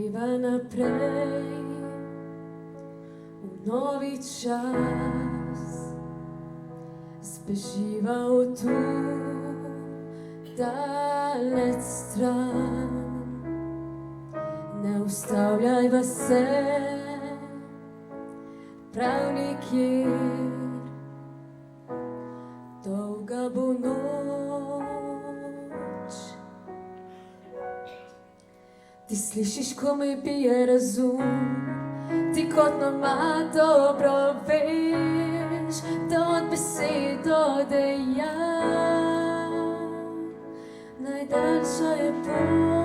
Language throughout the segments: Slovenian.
Peliva naprej v novi čas, zbeživa od tu daleč stran. Ne ustavljajva se prav nikjer, dolga bo noč. Ti slišiš, ko me bije razum, ti kot nama dobro veš, da od besed do dejanj najdaljša je pot.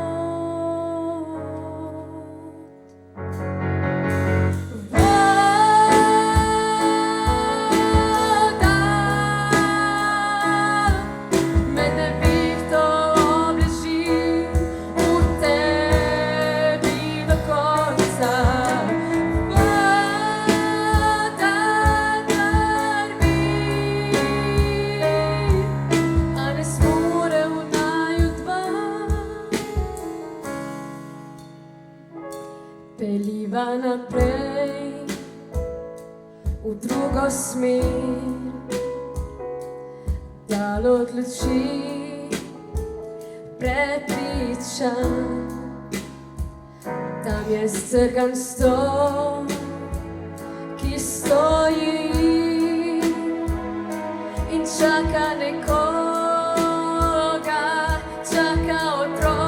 Peliva naprej v drugo smer, dal od luči prepričan. Tam je strgan stol, ki stoji in čaka nekoga, čaka otroka.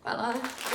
Hvala.